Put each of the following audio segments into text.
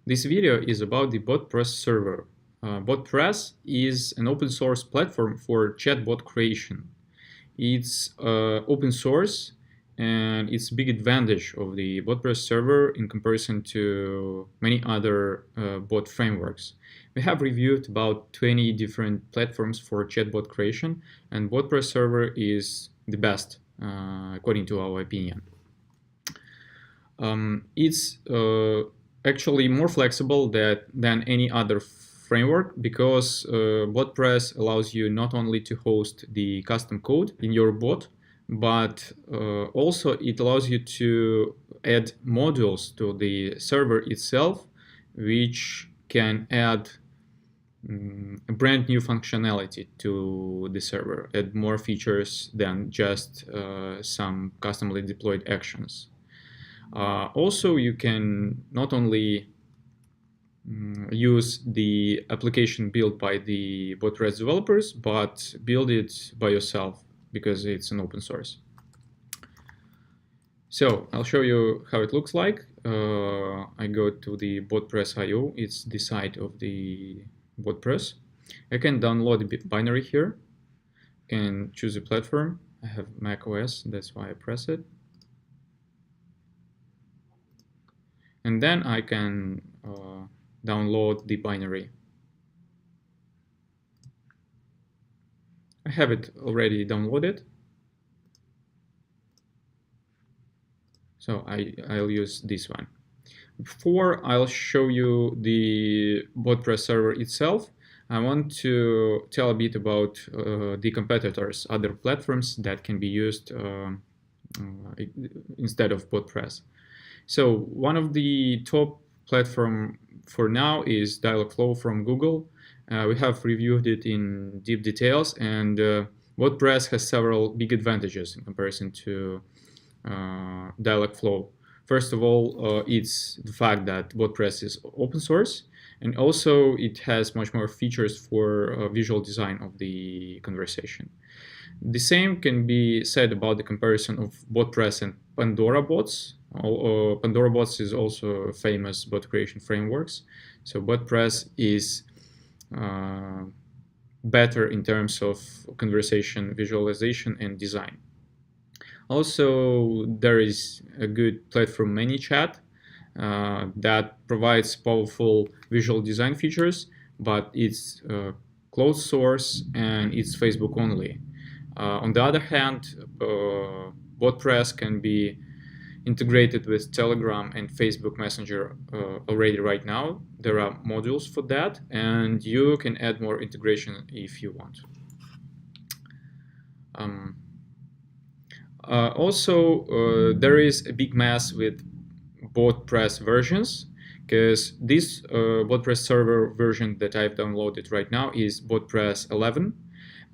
This video is about the Botpress server. Botpress is an open source platform for chatbot creation. It's open source, and it's a big advantage of the Botpress server in comparison to many other bot frameworks. We have reviewed about 20 different platforms for chatbot creation, and Botpress server is the best, according to our opinion. It's actually more flexible than any other framework because Botpress allows you not only to host the custom code in your bot, but also it allows you to add modules to the server itself, which can add a brand new functionality to the server, add more features than just some customly deployed actions. Also, you can not only use the application built by the Botpress developers, but build it by yourself because it's an open source. So I'll show you how it looks like. I go to the Botpress.io. It's the site of the Botpress. I can download the binary here. I can choose a platform. I have Mac OS, that's why I press it. And then I can download the binary. I have it already downloaded. So I'll use this one. Before I'll show you the Botpress server itself, I want to tell a bit about the competitors, other platforms that can be used instead of Botpress. So one of the top platform for now is Dialogflow from Google. We have reviewed it in deep details, and Botpress has several big advantages in comparison to Dialogflow. First of all, it's the fact that Botpress is open source, and also it has much more features for visual design of the conversation. The same can be said about the comparison of Botpress and Pandora bots. Pandora bots is also a famous bot creation frameworks. So Botpress is better in terms of conversation visualization and design. Also, there is a good platform ManyChat that provides powerful visual design features, but it's closed source and it's Facebook only. On the other hand, Botpress can be integrated with Telegram and Facebook Messenger already right now. There are modules for that, and you can add more integration if you want. Also, there is a big mess with Botpress versions, because this Botpress server version that I've downloaded right now is Botpress 11,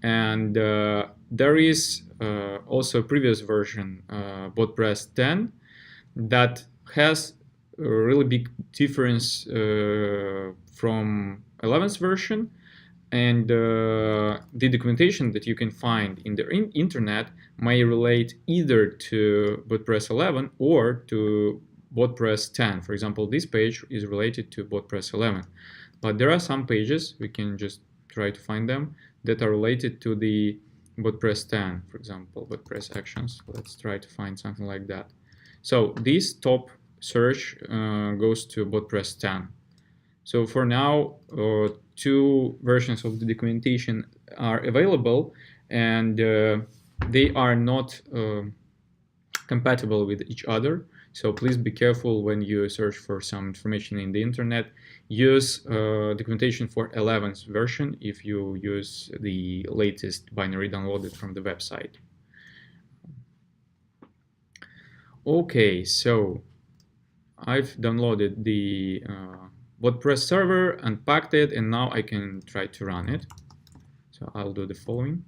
and there is also a previous version, Botpress 10, that has a really big difference from 11th version, and the documentation that you can find in the internet may relate either to Botpress 11 or to Botpress 10. For example, this page is related to Botpress 11, but there are some pages, we can just try to find them, that are related to the Botpress 10, for example, Botpress actions. Let's try to find something like that. So this top search goes to Botpress 10. So for now, two versions of the documentation are available, and they are not compatible with each other. So please be careful when you search for some information in the internet. Use documentation for 11th version if you use the latest binary downloaded from the website. Okay, so I've downloaded the Botpress server, unpacked it, and now I can try to run it. So I'll do the following.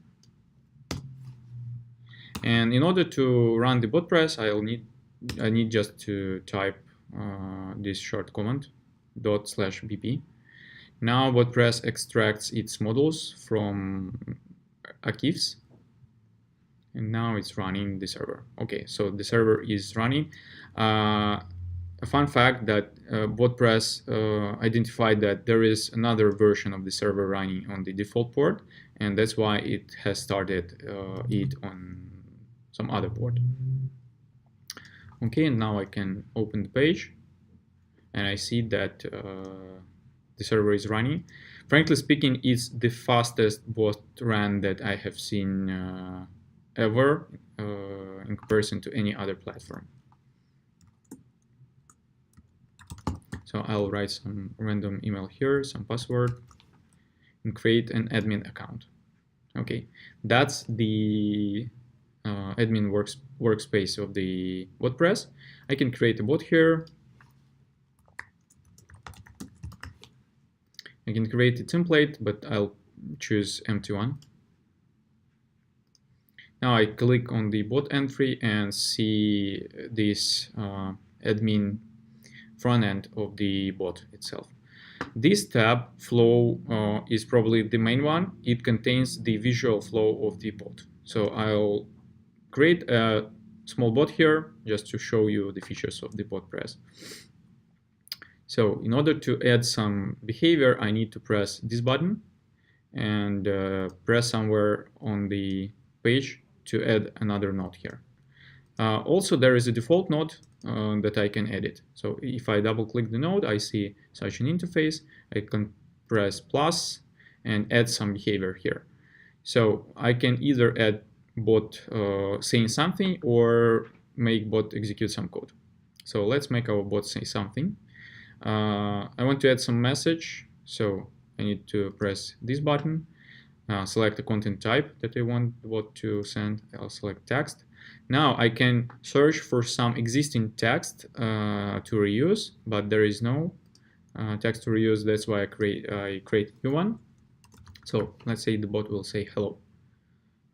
And in order to run the Botpress, I need just to type this short command, /bp. Now Botpress extracts its modules from archives, and now it's running the server. Okay, so the server is running. a fun fact that Botpress identified that there is another version of the server running on the default port, and that's why it has started it on some other port. Okay, and now I can open the page, and I see that the server is running. Frankly speaking, it's the fastest bot run that I have seen ever in comparison to any other platform. So I'll write some random email here, some password, and create an admin account. Okay, that's the admin workspace of the Botpress. I can create a bot here. I can create a template, but I'll choose empty one. Now I click on the bot entry and see this admin front end of the bot itself. This tab, flow, is probably the main one. It contains the visual flow of the bot. So I'll create a small bot here just to show you the features of the Botpress. So in order to add some behavior, I need to press this button and press somewhere on the page to add another node here. Also, there is a default node that I can edit. So if I double click the node, I see such an interface. I can press plus and add some behavior here. So I can either add bot saying something or make bot execute some code. So let's make our bot say something. I want to add some message, so I need to press this button, select the content type that I want the bot to send. I'll select text. Now I can search for some existing text to reuse, but there is no text to reuse. That's why I create new one. So let's say the bot will say hello.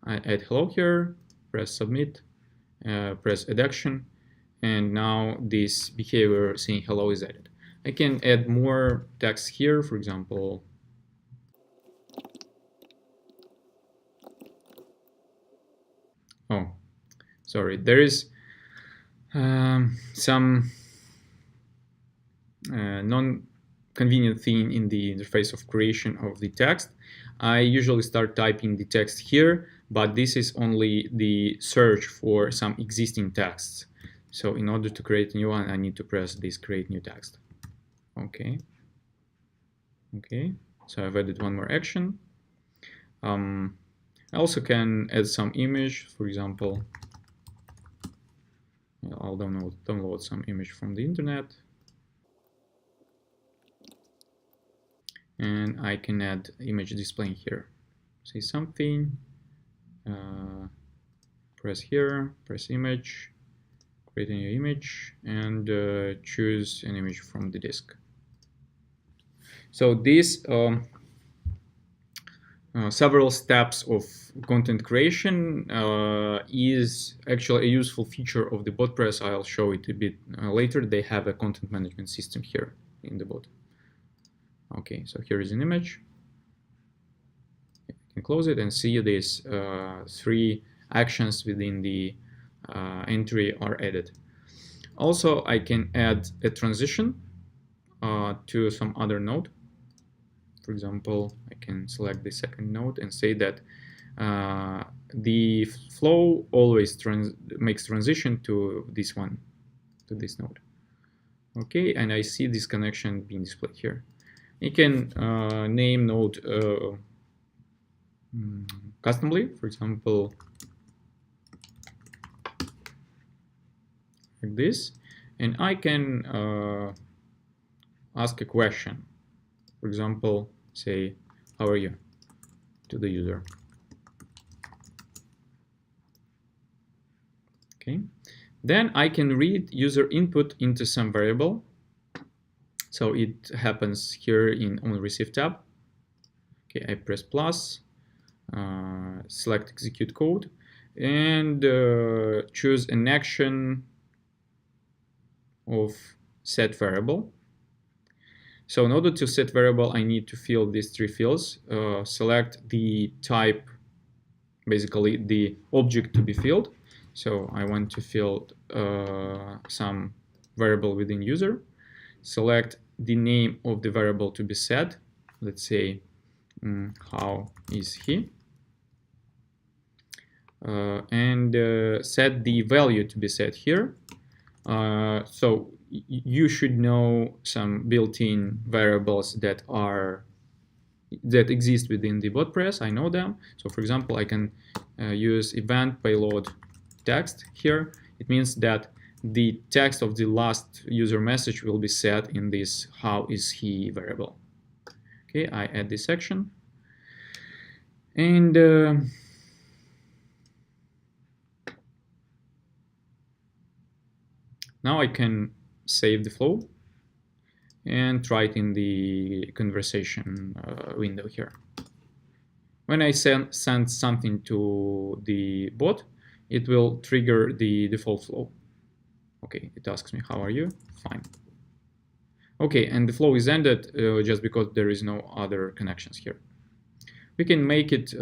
I add hello here, press submit, press add action, and now this behavior saying hello is added. I can add more text here, for example. Oh, sorry, there is some non-convenient thing in the interface of creation of the text. I usually start typing the text here, but this is only the search for some existing texts. So in order to create a new one, I need to press this create new text. Okay. Okay, so I've added one more action. I also can add some image, for example. I'll download some image from the internet. And I can add image display here. Say something, press here, press image, create a new image, and choose an image from the disk. So these several steps of content creation is actually a useful feature of the Botpress. I'll show it a bit later. They have a content management system here in the bot. Okay, so here is an image. You can close it and see these three actions within the entry are added. Also, I can add a transition to some other node. For example, I can select the second node and say that the flow always makes transition to this one, to this node. Okay, and I see this connection being displayed here. You can name node customly, for example, like this, and I can ask a question. For example, say, how are you, to the user. Okay, then I can read user input into some variable. So it happens here in on receive tab. Okay, I press plus, select execute code, and choose an action of set variable. So in order to set variable, I need to fill these three fields. Select the type, basically the object to be filled. So I want to fill some variable within user, select the name of the variable to be set. Let's say how is he, and set the value to be set here. So you should know some built-in variables that exist within the Botpress. I know them. So for example, I can use event payload text here. It means that the text of the last user message will be set in this how is he variable. Okay, I add this section, and now I can save the flow and try it in the conversation window here. When I send something to the bot, it will trigger the default flow. Okay, it asks me, how are you? Fine. Okay, and the flow is ended just because there is no other connections here. We can make it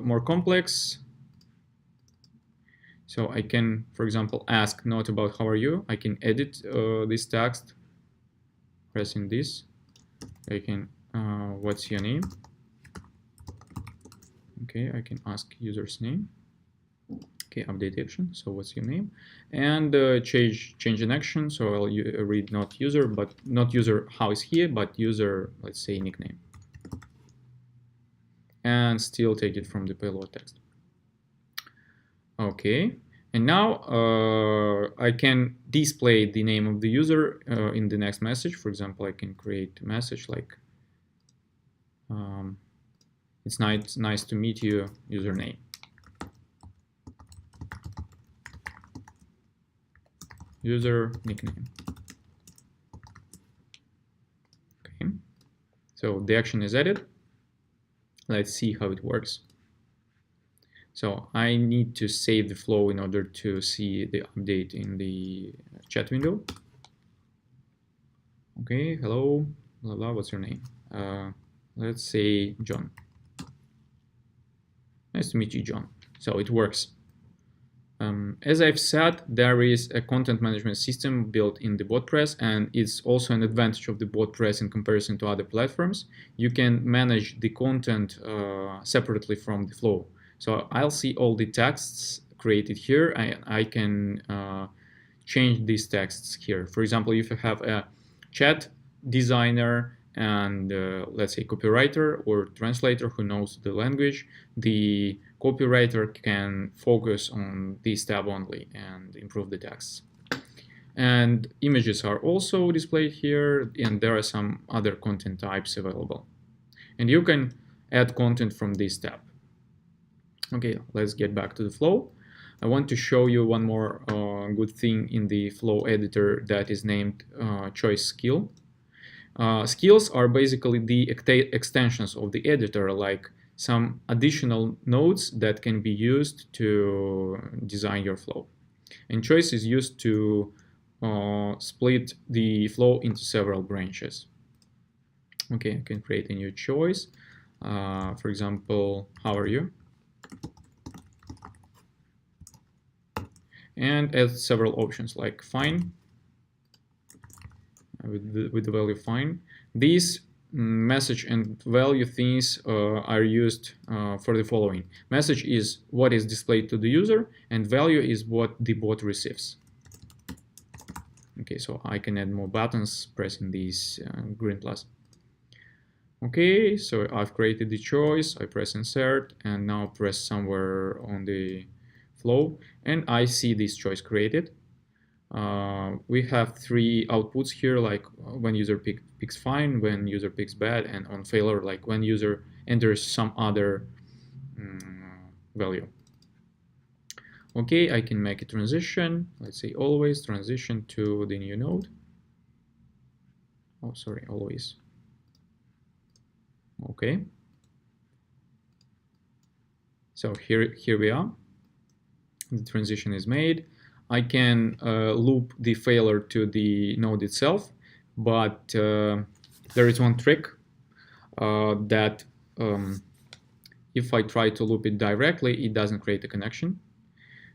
more complex. So I can, for example, ask not about how are you. I can edit this text, pressing this. I can, what's your name? Okay, I can ask user's name. Okay, update action. So what's your name? And change an action. So I'll read not user, but not user how is he, but user, let's say, nickname. And still take it from the payload text. Okay, and now I can display the name of the user in the next message. For example, I can create a message like, it's nice to meet you, username. User nickname. Okay, so the action is added. Let's see how it works. So I need to save the flow in order to see the update in the chat window. Okay, hello, blah, blah, what's your name? Let's say John. Nice to meet you, John. So it works. As I've said, there is a content management system built in the Botpress, and it's also an advantage of the Botpress in comparison to other platforms. You can manage the content separately from the flow. So I'll see all the texts created here. I can change these texts here. For example, if you have a chat designer and let's say copywriter or translator who knows the language, the copywriter can focus on this tab only and improve the texts. And images are also displayed here, and there are some other content types available. And you can add content from this tab. Okay, let's get back to the flow. I want to show you one more good thing in the flow editor that is named choice skill. Skills are basically the extensions of the editor, like some additional nodes that can be used to design your flow. And choice is used to split the flow into several branches. Okay, I can create a new choice. For example, how are you? And add several options like fine, with the value fine. These message and value things are used for the following. Message is what is displayed to the user, and value is what the bot receives. Okay, so I can add more buttons pressing this green plus. Okay, so I've created the choice. I press insert and now press somewhere on the flow, and I see this choice created. We have three outputs here, like when user picks fine, when user picks bad, and on failure, like when user enters some other value. Okay, I can make a transition. Let's say always transition to the new node. Oh, sorry, always. Okay. So here we are. The transition is made. I can loop the failure to the node itself, but there is one trick that if I try to loop it directly, it doesn't create a connection.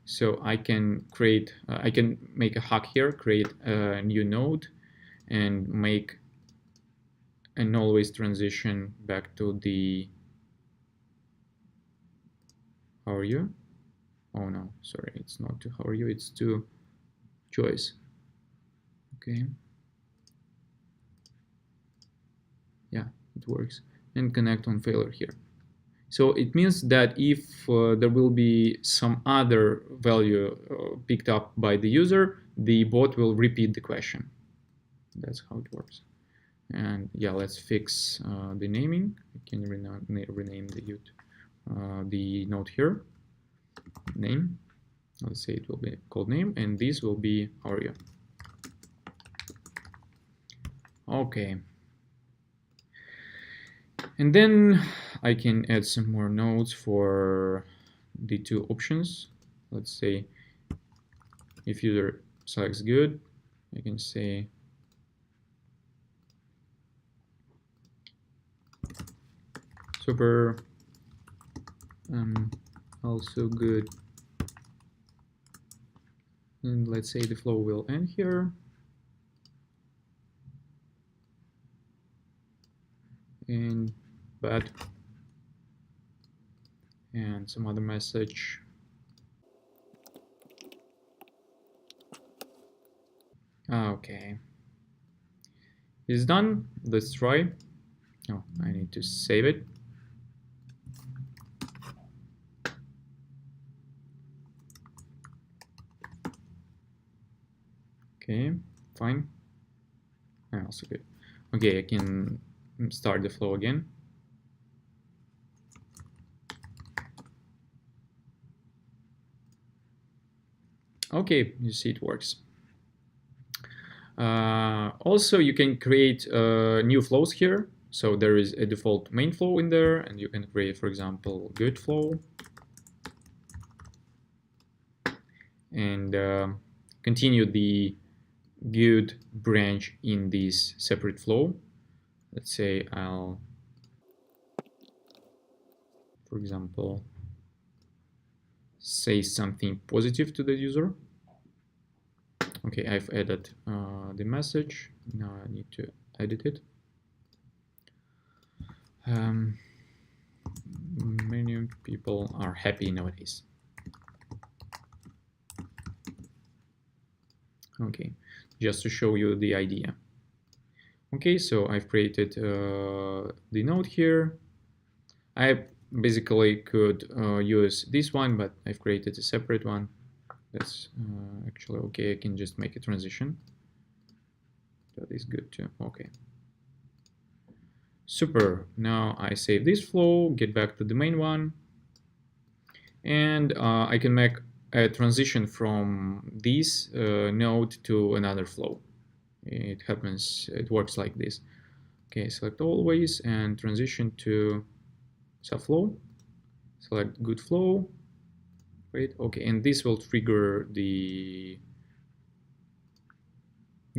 So I can create, I can make a hack here, create a new node, and make an always transition back to the, how are you? Oh no, sorry, it's not to how are you, it's to choice. Okay. Yeah, it works. And connect on failure here. So it means that if there will be some other value picked up by the user, the bot will repeat the question. That's how it works. And yeah, let's fix the naming. I can rename the node here. Name. Let's say it will be called name, and this will be how are you. Okay. And then I can add some more nodes for the two options. Let's say if user selects good, I can say super, also good. And let's say the flow will end here. And bad. And some other message. Okay. It's done. Let's try. Oh, I need to save it. Okay, fine. Also good. Okay, I can start the flow again. Okay, you see it works. Also, you can create new flows here. So there is a default main flow in there, and you can create, for example, good flow. And continue the good branch in this separate flow. Let's say I'll, for example, say something positive to the user. Okay, I've added the message. Now I need to edit it. Many people are happy nowadays. Okay, just to show you the idea. Okay, so I've created the node here. I basically could use this one, but I've created a separate one. That's actually okay. I can just make a transition. That is good too. Okay. Super. Now I save this flow, get back to the main one, and I can make a transition from this node to another flow. It happens, it works like this. Okay, select always and transition to subflow. Select good flow. Wait, okay, and this will trigger the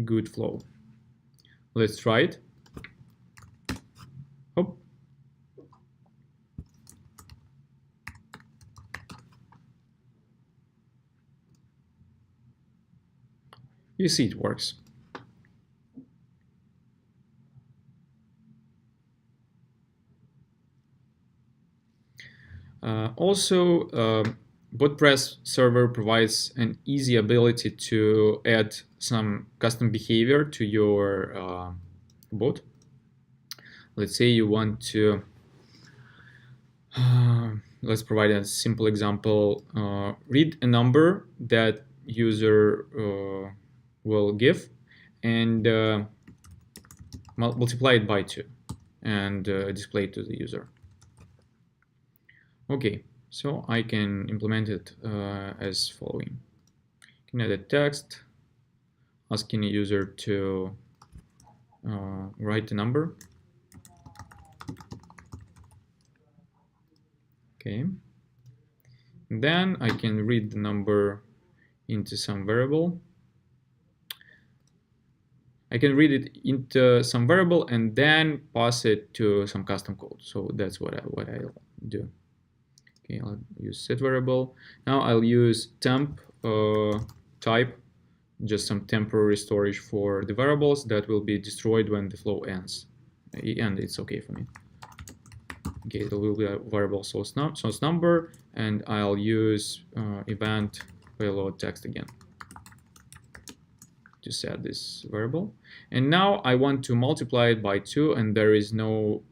good flow. Let's try it. Oh. You see it works. Also, Botpress Server provides an easy ability to add some custom behavior to your bot. Let's say you want to, let's provide a simple example, read a number that user will give and multiply it by 2 and display it to the user. Okay, so I can implement it as following. I can add a text asking a user to write the number. Okay. And then I can read the number into some variable. I can read it into some variable and then pass it to some custom code. So that's what I'll do. Okay, I'll use set variable. Now I'll use temp type, just some temporary storage for the variables that will be destroyed when the flow ends. And it's okay for me. Okay, there will be a variable source number, and I'll use event payload text again to set this variable. And now I want to multiply it by 2, and there is no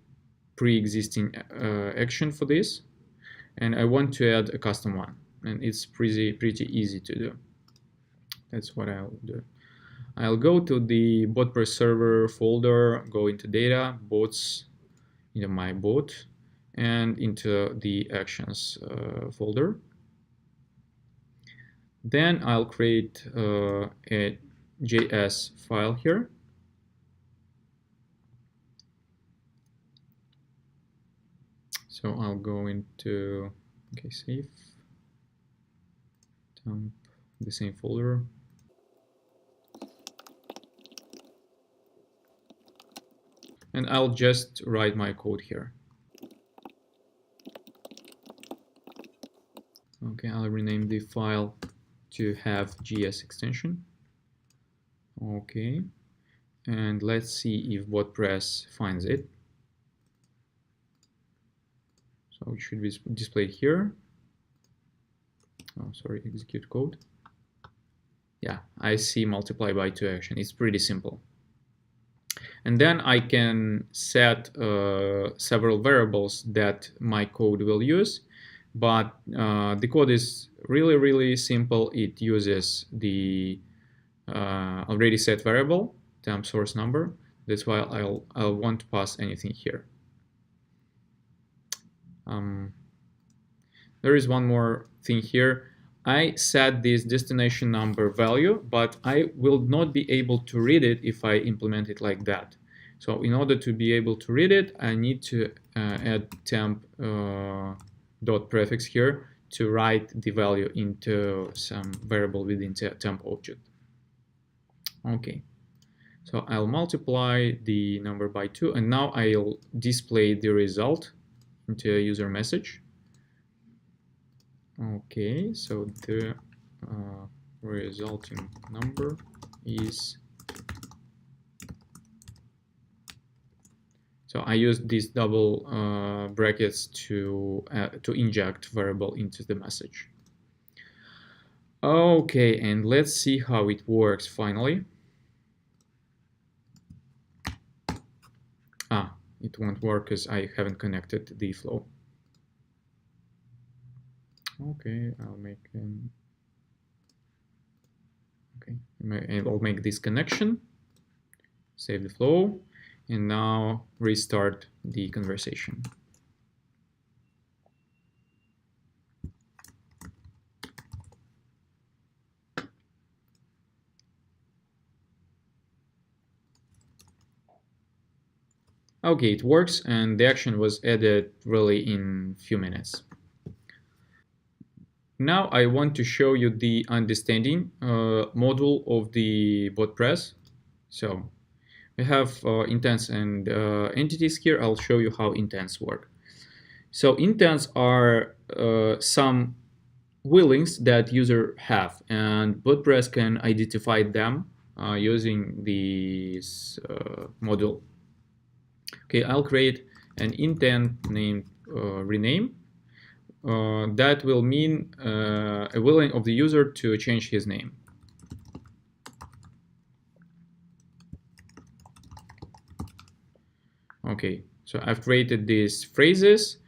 pre-existing action for this. And I want to add a custom one, and it's pretty easy to do. That's what I'll do. I'll go to the Botpress Server folder, go into data, bots, into my bot, and into the actions folder. Then I'll create a JS file here. So I'll go into, okay, save, dump the same folder. And I'll just write my code here. Okay, I'll rename the file to have GS extension. Okay, and let's see if Botpress finds it. So it should be displayed here. Oh, sorry, execute code. Yeah, I see multiply by 2 action. It's pretty simple. And then I can set several variables that my code will use. But the code is really simple. It uses the already set variable, temp source number. That's why I'll want to pass anything here. There is one more thing here. I set this destination number value, but I will not be able to read it if I implement it like that. So in order to be able to read it, I need to add temp dot prefix here to write the value into some variable within temp object. Okay, so I'll multiply the number by 2, and now I'll display the result into a user message. Okay, so the resulting number is, so I use these double brackets to inject variable into the message. Okay, and let's see how it works finally. It won't work because I haven't connected the flow. Okay, I'll make I'll make this connection, save the flow, and now restart the conversation. Okay, it works, and the action was added really in a few minutes. Now I want to show you the understanding module of the Botpress. So we have intents and entities here. I'll show you how intents work. So intents are some willings that user have, and Botpress can identify them using this module. Okay, I'll create an intent named rename. That will mean a willing of the user to change his name. Okay, so I've created these phrases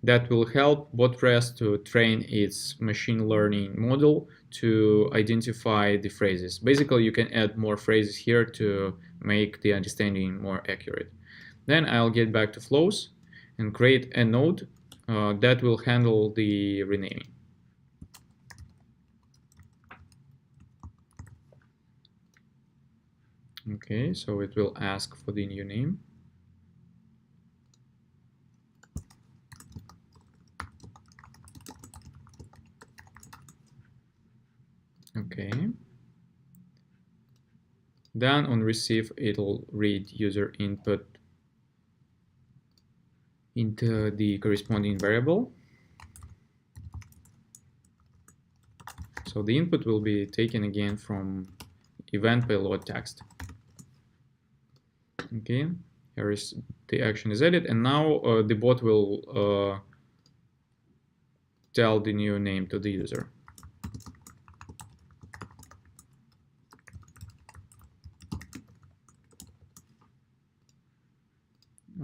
that will help Botpress to train its machine learning model to identify the phrases. Basically, you can add more phrases here to make the understanding more accurate. Then I'll get back to flows and create a node that will handle the renaming. Okay, so it will ask for the new name. Okay. Then on receive, it'll read user input into the corresponding variable. So the input will be taken again from event payload text. Okay, here is the action is added, and now the bot will tell the new name to the user.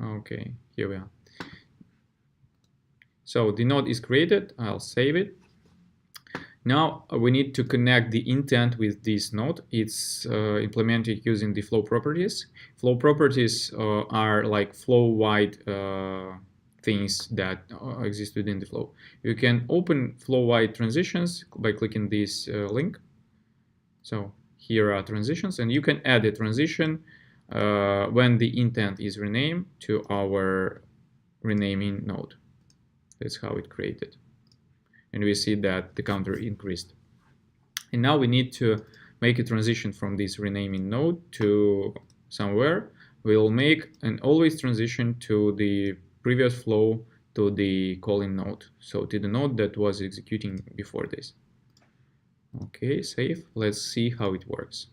Okay, here we are. So the node is created. I'll save it. Now we need to connect the intent with this node. It's implemented using the flow properties. Flow properties are like flow-wide things that exist within the flow. You can open flow-wide transitions by clicking this link. So here are transitions, and you can add a transition when the intent is renamed to our renaming node. That's how it created. And we see that the counter increased. And now we need to make a transition from this renaming node to somewhere. We'll make an always transition to the previous flow to the calling node. So to the node that was executing before this. Okay, save. Let's see how it works.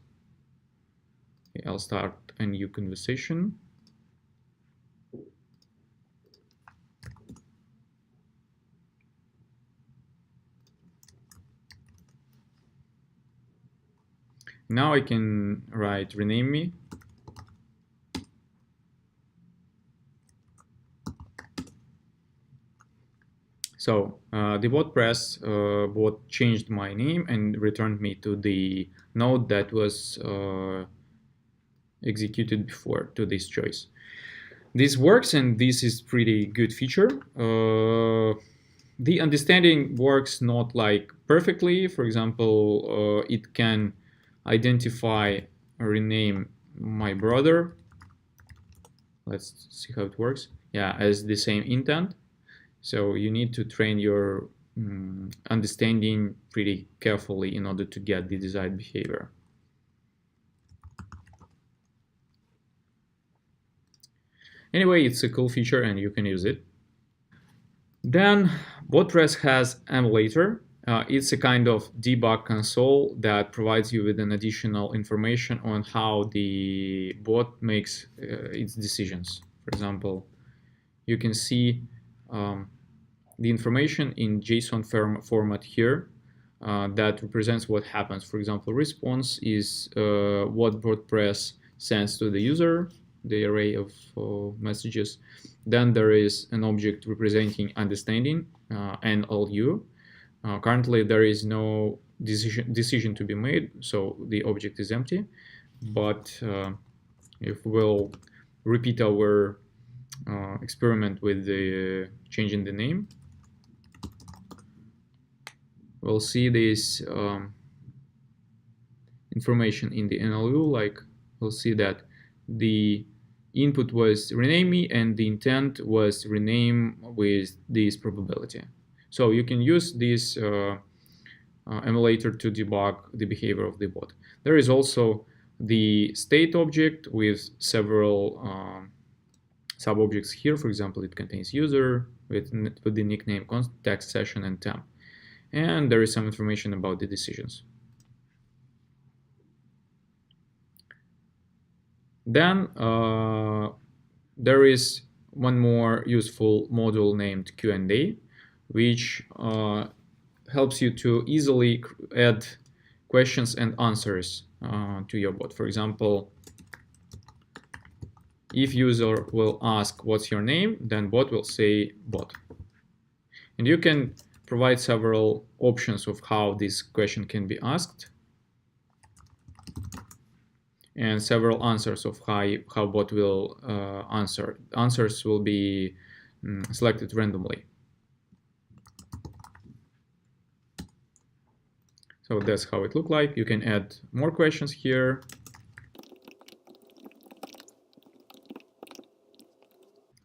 Okay, I'll start a new conversation. Now I can write rename me. So the Botpress bot changed my name and returned me to the node that was executed before to this choice. This works, and this is pretty good feature. The understanding works not like perfectly. For example, it can identify or rename my brother. Let's see how it works. Yeah, as the same intent. So you need to train your understanding pretty carefully in order to get the desired behavior. Anyway, it's a cool feature and you can use it. Then Botpress has Emulator. It's a kind of debug console that provides you with an additional information on how the bot makes its decisions. For example, you can see the information in JSON format here that represents what happens. For example, response is what Botpress sends to the user, the array of messages. Then there is an object representing understanding and all you. Currently, there is no decision to be made, so the object is empty. But if we'll repeat our experiment with the changing the name, we'll see this information in the NLU. Like we'll see that the input was rename me and the intent was rename with this probability. So you can use this emulator to debug the behavior of the bot. There is also the state object with several sub-objects here. For example, it contains user with the nickname, context, session, and temp. And there is some information about the decisions. Then there is one more useful module named Q&A, which helps you to easily add questions and answers to your bot. For example, if user will ask what's your name, then bot will say bot. And you can provide several options of how this question can be asked, and several answers of how bot will answer. Answers will be selected randomly. So that's how it looks like. You can add more questions here.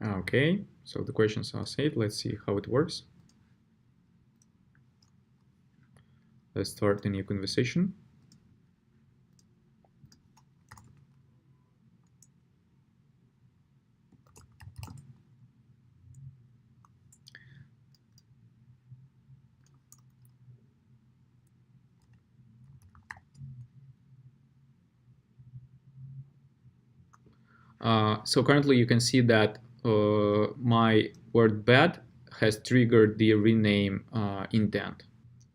Okay, so the questions are saved. Let's see how it works. Let's start a new conversation. So currently you can see that my word bad has triggered the rename intent.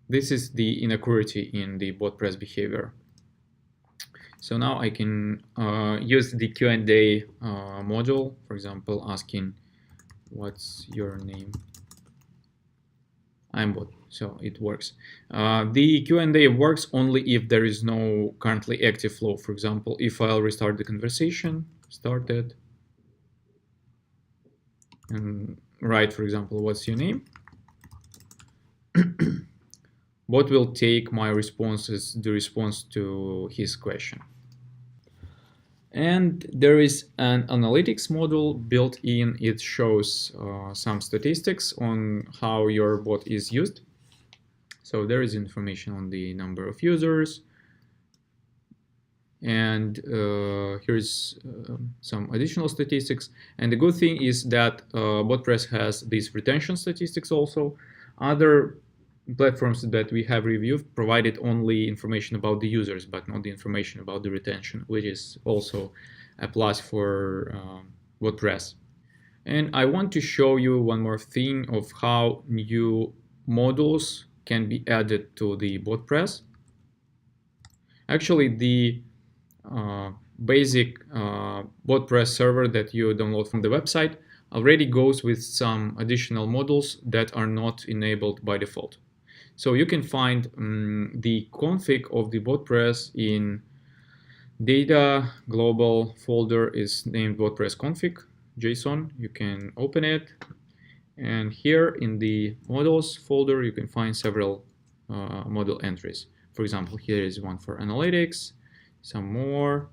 This is the inequality in the Botpress behavior. So now I can use the Q&A module, for example, asking, what's your name? I'm bot, so it works. The Q&A works only if there is no currently active flow. For example, if I'll restart the conversation, start it, and write, for example, what's your name? Bot will take my response as the response to his question. And there is an analytics module built in. It shows some statistics on how your bot is used. So there is information on the number of users. And here's some additional statistics. And the good thing is that Botpress has these retention statistics also. Other platforms that we have reviewed provided only information about the users, but not the information about the retention, which is also a plus for Botpress. And I want to show you one more thing of how new modules can be added to the Botpress. Actually, the basic Botpress server that you download from the website already goes with some additional modules that are not enabled by default. So you can find the config of the Botpress in data global folder is named Botpress config JSON. You can open it, and here in the models folder you can find several model entries. For example, here is one for analytics, some more,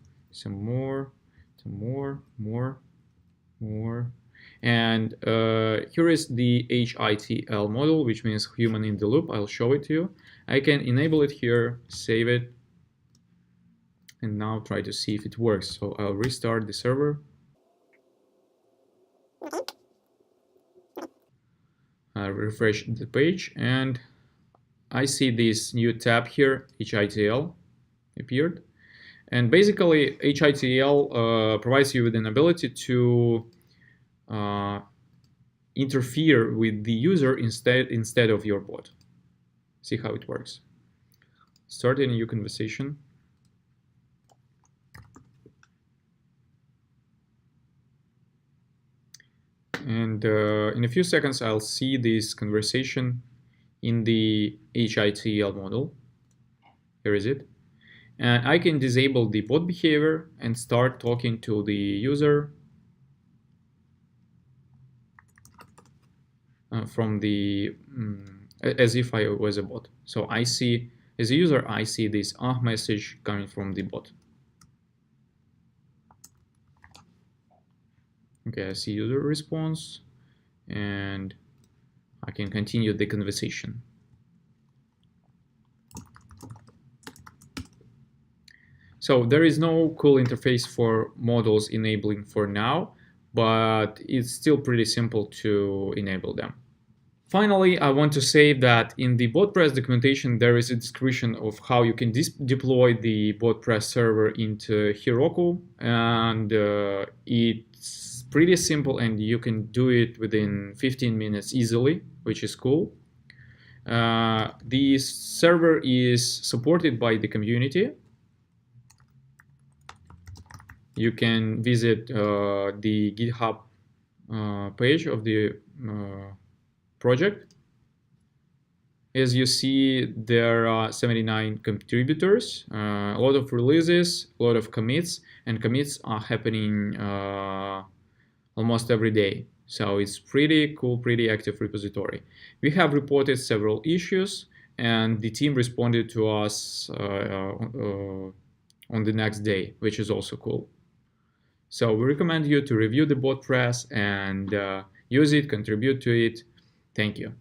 more. And here is the HITL model, which means human in the loop. I'll show it to you. I can enable it here, save it, and now try to see if it works. So I'll restart the server. I'll refresh the page, and I see this new tab here, HITL, appeared. And basically, HITL provides you with an ability to interfere with the user instead of your bot. See how it works. Start a new conversation. And in a few seconds, I'll see this conversation in the HITL model. Here is it. And I can disable the bot behavior and start talking to the user from the as if I was a bot. So I see, as a user, I see this message coming from the bot. Okay, I see user response, and I can continue the conversation. So there is no cool interface for models enabling for now, but it's still pretty simple to enable them. Finally, I want to say that in the Botpress documentation, there is a description of how you can deploy the Botpress server into Heroku, and it's pretty simple, and you can do it within 15 minutes easily, which is cool. The server is supported by the community. You can visit the GitHub page of the project. As you see, there are 79 contributors, a lot of releases, a lot of commits, and commits are happening almost every day. So it's pretty cool, pretty active repository. We have reported several issues, and the team responded to us on the next day, which is also cool. So we recommend you to review the Botpress and use it, contribute to it. Thank you.